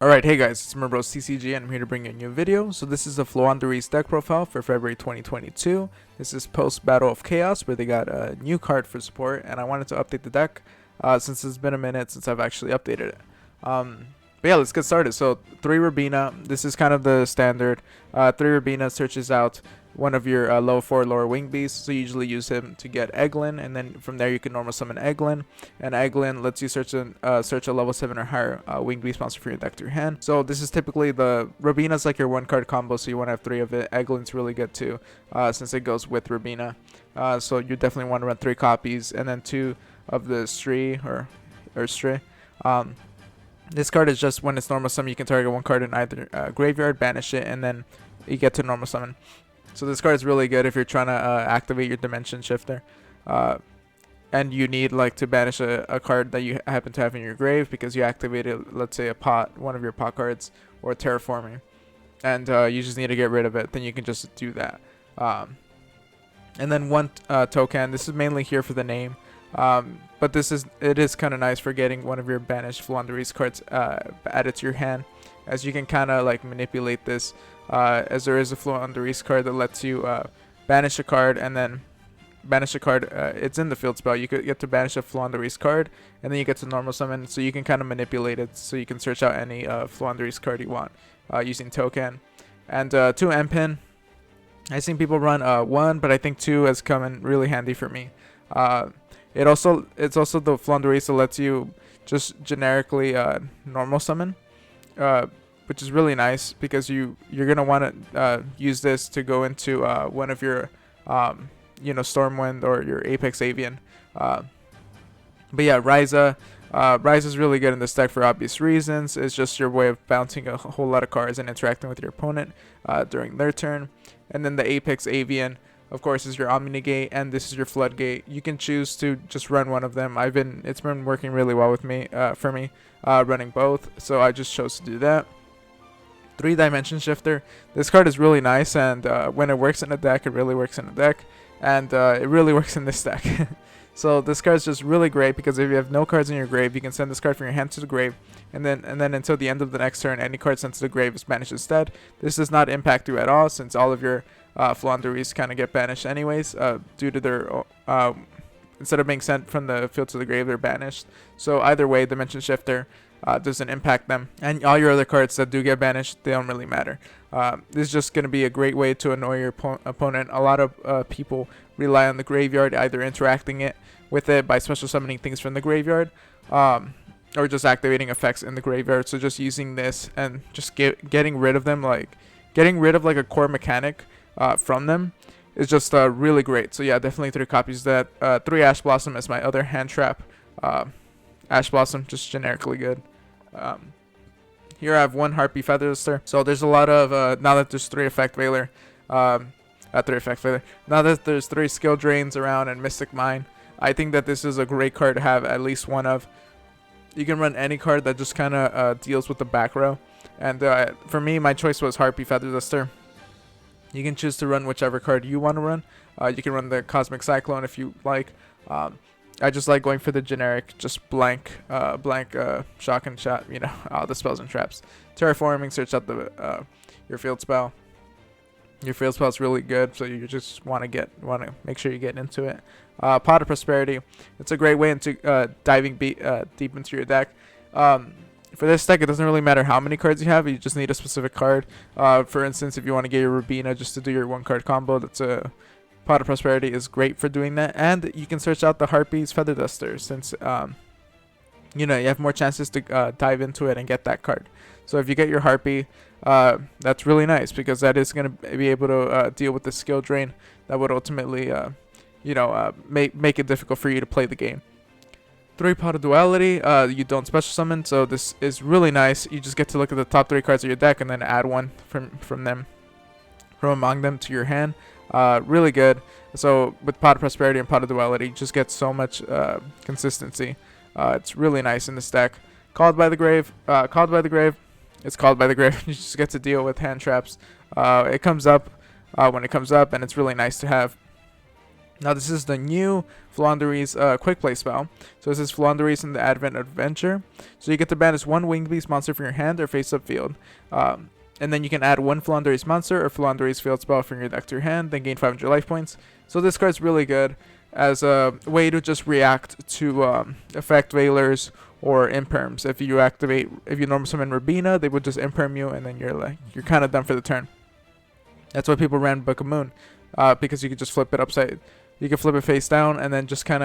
Alright, hey guys, it's my bro CCG and I'm here to bring you a new video. So this is the Floowandereeze deck profile for February 2022. This is post Battle of Chaos where they got a new card for support, and I wanted to update the deck since it's been a minute since I've actually updated it. But yeah, let's get started. So 3 Rabina, this is kind of the standard. 3 Rabina searches out one of your low 4 lower wing beasts, so you usually use him to get Egglin, and then from there you can normal summon Egglin, and Egglin lets you search a level 7 or higher wing beast monster from your deck to your hand. So this is typically the Rabina's like your 1-card combo, so you want to have 3 of it. Egglin's really good too, since it goes with Rabina. So you definitely want to run 3 copies, and then 2 of the Stray or Stray. This card is just when it's normal summon, you can target 1 card in either graveyard, banish it, and then you get to normal summon. So this card is really good if you're trying to activate your Dimension Shifter, and you need like to banish a card that you happen to have in your grave because you activated, let's say, one of your pot cards, or Terraforming, and you just need to get rid of it. Then you can just do that. And then 1 token. This is mainly here for the name, but it is kind of nice for getting one of your banished Floowandereeze cards added to your hand, as you can kind of like manipulate this. As there is a Floowandereeze card that lets you banish a card, and then banish a card. It's in the field spell. You could get to banish a Floowandereeze card, and then you get to normal summon. So you can kind of manipulate it, so you can search out any Floowandereeze card you want using token. And 2 Empin. I've seen people run 1, but I think 2 has come in really handy for me. It's also the Floowandereeze that lets you just generically normal summon. Which is really nice because you're gonna want to use this to go into one of your Stormwind or your Apex Avian. But yeah, Ryza is really good in this deck for obvious reasons. It's just your way of bouncing a whole lot of cards and interacting with your opponent during their turn. And then the Apex Avian, of course, is your Omni Negate, and this is your Floodgate. You can choose to just run one of them. It's been working really well with me for me running both, so I just chose to do that. 3 Dimension Shifter. This card is really nice, and when it works in a deck, it really works in a deck, and it really works in this deck. So this card is just really great because if you have no cards in your grave, you can send this card from your hand to the grave, and then until the end of the next turn, any card sent to the grave is banished instead. This does not impact you at all, since all of your Floowandereeze kind of get banished anyways due to their instead of being sent from the field to the grave, they're banished. So either way, Dimension Shifter doesn't impact them, and all your other cards that do get banished, they don't really matter. This is just going to be a great way to annoy your opponent. A lot of people rely on the graveyard, either interacting with it by special summoning things from the graveyard, or just activating effects in the graveyard. So just using this and just getting rid of them, like getting rid of like a core mechanic from them, is just really great. So yeah, definitely 3 copies of that. 3 Ash Blossom is my other hand trap. Ash Blossom, just generically good. Here I have 1 Harpy Feather Duster. So there's a lot of, now that there's 3 Effect Veiler, now that there's 3 Skill Drains around and Mystic Mine, I think that this is a great card to have at least 1 of. You can run any card that just kind of deals with the back row. And for me, my choice was Harpy Feather Duster. You can choose to run whichever card you want to run. You can run the Cosmic Cyclone if you like. I just like going for the generic, just blank shock and shot, all the spells and traps. Terraforming, search out your field spell. Your field spell is really good, so you just want to make sure you get into it. Pot of Prosperity, it's a great way into diving deep into your deck. For this deck, it doesn't really matter how many cards you have. You just need a specific card. For instance, if you want to get your Rabina just to do your 1-card combo, that's a Pot of Prosperity is great for doing that. And you can search out the Harpy's Feather Duster, since you have more chances to dive into it and get that card. So if you get your Harpy, that's really nice because that is going to be able to deal with the skill drain that would ultimately make it difficult for you to play the game. 3 Pot of Duality, you don't special summon, so this is really nice. You just get to look at the top 3 cards of your deck and then add 1 from among them to your hand. Really good. So with Pot of Prosperity and Pot of Duality, you just get so much consistency. It's really nice in this deck. Called by the Grave. It's Called by the Grave. You just get to deal with hand traps. It comes up when it comes up, and it's really nice to have. Now this is the new Floowandereeze quick play spell. So this is Floowandereeze in the Advent Adventure. So you get to banish one winged beast monster from your hand or face up field. And then you can add one Floowandereeze monster or Floowandereeze field spell from your deck to your hand, then gain 500 life points. So this card's really good as a way to just react to effect veilers or imperms. If you normal summon Rabina, they would just imperm you, and then you're kind of done for the turn. That's why people ran Book of Moon, because you could just flip it upside. You can flip it face down and then just kind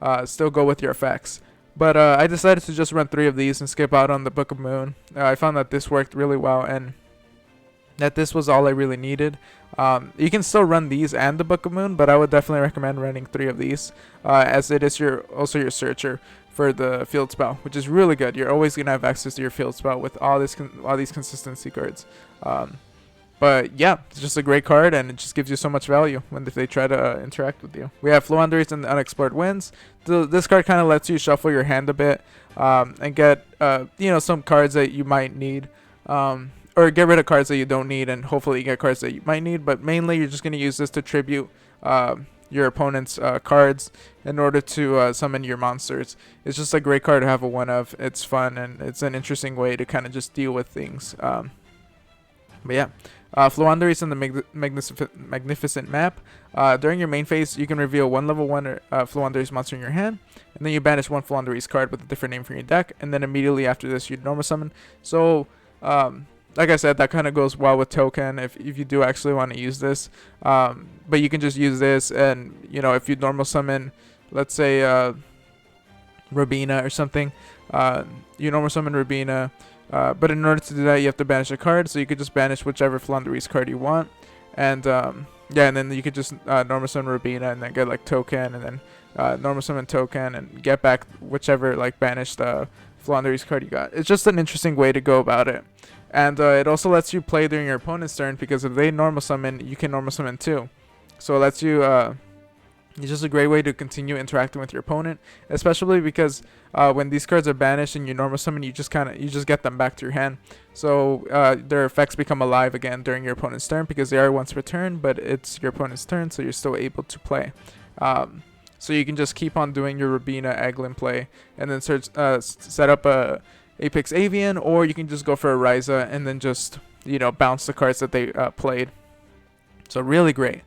of still go with your effects. But I decided to just run 3 of these and skip out on the Book of Moon. I found that this worked really well and that this was all I really needed. You can still run these and the Book of Moon, but I would definitely recommend running 3 of these, as it is also your searcher for the field spell, which is really good. You're always gonna have access to your field spell with all these consistency cards. But yeah, it's just a great card, and it just gives you so much value if they try to interact with you. We have Floowandereeze and the Unexplored Winds. This card kind of lets you shuffle your hand a bit, and get some cards that you might need, or get rid of cards that you don't need, and hopefully you get cards that you might need. But mainly, you're just going to use this to tribute your opponent's cards in order to summon your monsters. It's just a great card to have a one of. It's fun, and it's an interesting way to kind of just deal with things. But yeah. Floowandereeze in the magnificent map. During your main phase, you can reveal one level 1 Floowandereeze monster in your hand, and then you banish one Floowandereeze card with a different name from your deck, and then immediately after this, you normal summon. So, like I said, that kind of goes well with token if you do actually want to use this. But you can just use this, and if you normal summon, let's say Rabina or something, you normal summon Rabina. But in order to do that, you have to banish a card. So you could just banish whichever Floowandereeze card you want, and and then you could just normal summon Rabina and then get like token, and then normal summon token and get back whichever banished Floowandereeze card you got. It's just an interesting way to go about it, and it also lets you play during your opponent's turn, because if they normal summon, you can normal summon too. So it lets you. It's just a great way to continue interacting with your opponent, especially because when these cards are banished and you normal summon, you just get them back to your hand. So their effects become alive again during your opponent's turn, because they are once per turn, but it's your opponent's turn, so you're still able to play. So you can just keep on doing your Rabina Eglin play, and then set up a Apex Avian, or you can just go for a Ryza and then just bounce the cards that they played. So really great,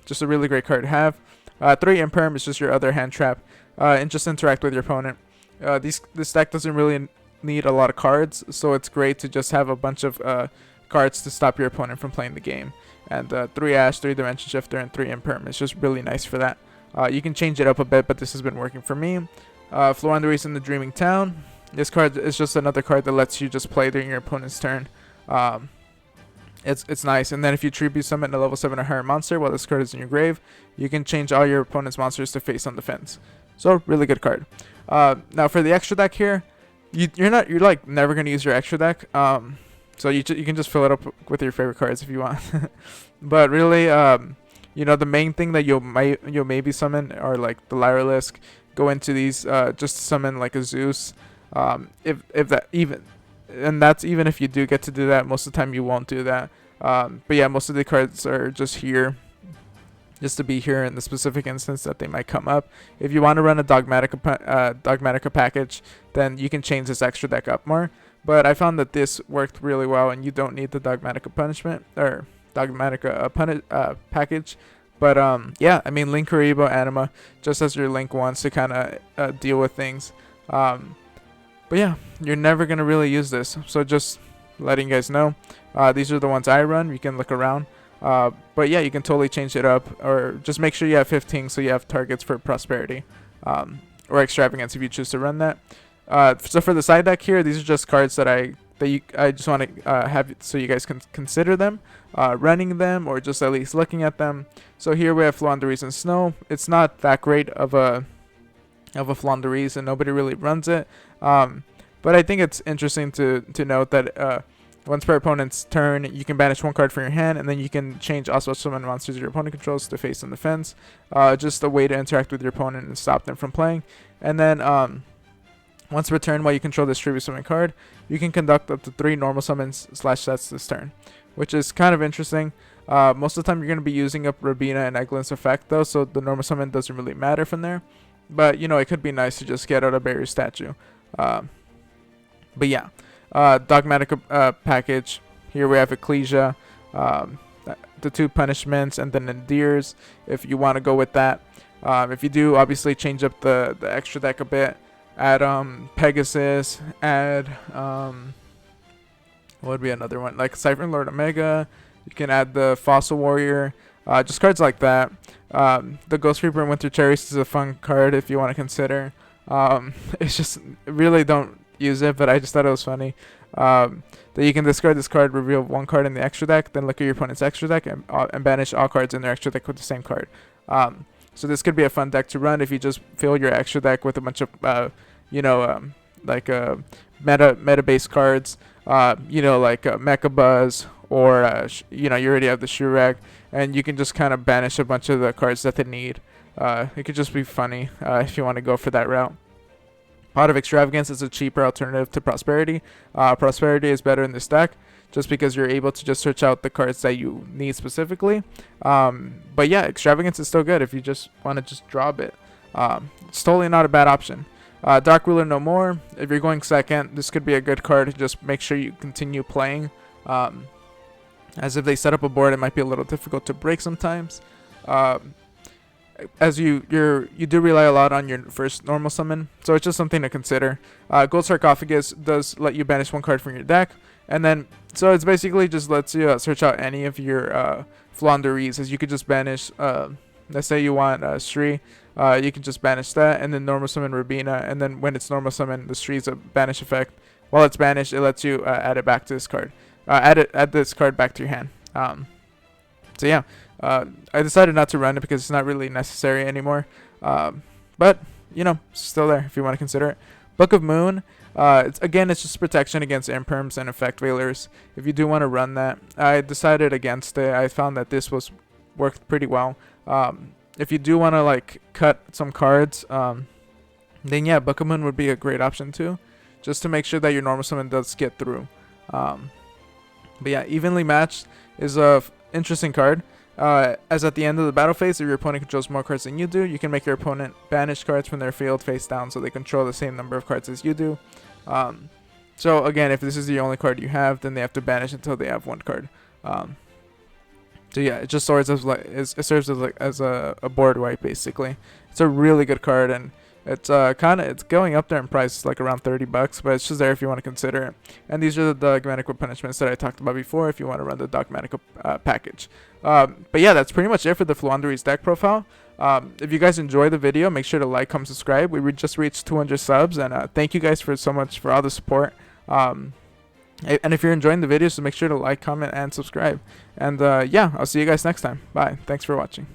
just a really great card to have. 3 Imperm is just your other hand trap, and just interact with your opponent. This deck doesn't really need a lot of cards, so it's great to just have a bunch of cards to stop your opponent from playing the game. And 3 Ash, 3 Dimension Shifter, and 3 Imperm is just really nice for that. You can change it up a bit, but this has been working for me. Floowandereeze in the Dreaming Town. This card is just another card that lets you just play during your opponent's turn. It's nice. And then if you tribute summon a level 7 or higher monster while this card is in your grave, you can change all your opponent's monsters to face on defense. So really good card. Now for the extra deck here, you're never gonna use your extra deck. So you can just fill it up with your favorite cards if you want. But really, the main thing that you'll maybe summon are like the Lyrilisk. Go into these just to summon like a Zeus. If that even. And that's even if you do get to do that. Most of the time you won't do that. But yeah, most of the cards are just here, just to be here in the specific instance that they might come up. If you want to run a Dogmatica package, then you can change this extra deck up more. But I found that this worked really well, and you don't need the Dogmatica punishment or Dogmatica package. But yeah, I mean, Link Kuriboh Anima just as your Link wants to kind of deal with things. But yeah, you're never going to really use this. So just letting you guys know. These are the ones I run. You can look around. But yeah, you can totally change it up. Or just make sure you have 15 so you have targets for Prosperity. Or Extravagance if you choose to run that. So for the side deck here, these are just cards that I just want to have so you guys can consider them. Running them or just at least looking at them. So here we have Floowandereeze and Snow. It's not that great of a Floowandereeze, and nobody really runs it. But I think it's interesting to note that once per opponent's turn, you can banish 1 card from your hand, and then you can change also summon monsters your opponent controls to face on defense. Just a way to interact with your opponent and stop them from playing. And then once per turn, while you control this tribute summon card, you can conduct up to 3 normal summons / sets this turn, which is kind of interesting. Most of the time you're going to be using up Rabina and Eglin's effect though, so the normal summon doesn't really matter from there. But, you know, it could be nice to just get out a barrier statue. But yeah, dogmatic package. Here we have Ecclesia, the 2 punishments, and then endears if you want to go with that. If you do, obviously change up the extra deck a bit. Add Pegasus. Add what would be another one, like Siphon Lord Omega. You can add the Fossil Warrior. Just cards like that. The Ghost Reaper and Winter Cherries is a fun card if you want to consider. It's just really don't use it, but I just thought it was funny. That you can discard this card, reveal 1 card in the extra deck, then look at your opponent's extra deck and banish all cards in their extra deck with the same card. So this could be a fun deck to run if you just fill your extra deck with a bunch of meta based cards. Like Mecha Buzz, or you already have the Shurek, and you can just kind of banish a bunch of the cards that they need. It could just be funny if you want to go for that route. Pot of Extravagance is a cheaper alternative to Prosperity. Prosperity is better in this deck just because you're able to just search out the cards that you need specifically. But yeah, Extravagance is still good if you just want to just draw a bit. It's totally not a bad option. Dark Ruler No More. If you're going second, this could be a good card to just make sure you continue playing. As if they set up a board, it might be a little difficult to break sometimes. As you do rely a lot on your first normal summon, so it's just something to consider. Gold Sarcophagus does let you banish 1 card from your deck, and then so it's basically just lets you search out any of your Floowandereeze, as you could just banish. Let's say you want Sri, you can just banish that, and then normal summon Rabina, and then when it's normal summon, the Sri's a banish effect. While it's banished, it lets you add it back to this card. Add this card back to your hand. So yeah, I decided not to run it because it's not really necessary anymore. But it's still there if you want to consider it. Book of Moon. It's just protection against imperms and effect veilers. If you do want to run that, I decided against it. I found that this worked pretty well. If you do want to like cut some cards, then yeah, Book of Moon would be a great option too, just to make sure that your normal summon does get through. But yeah, Evenly Matched is a interesting card. As at the end of the battle phase, if your opponent controls more cards than you do, you can make your opponent banish cards from their field face down so they control the same number of cards as you do. So again, if this is the only card you have, then they have to banish until they have 1 card. So yeah, it just serves as as a board wipe basically. It's a really good card, and it's it's going up there in price, like around $30, but it's just there if you want to consider it. And these are the dogmatic punishments that I talked about before if you want to run the dogmatic package. But yeah, that's pretty much it for the Floowandereeze deck profile. If you guys enjoyed the video, make sure to like, comment, subscribe. We just reached 200 subs, and thank you guys so much for all the support. And if you're enjoying the video, so make sure to like, comment, and subscribe. And yeah, I'll see you guys next time. Bye. Thanks for watching.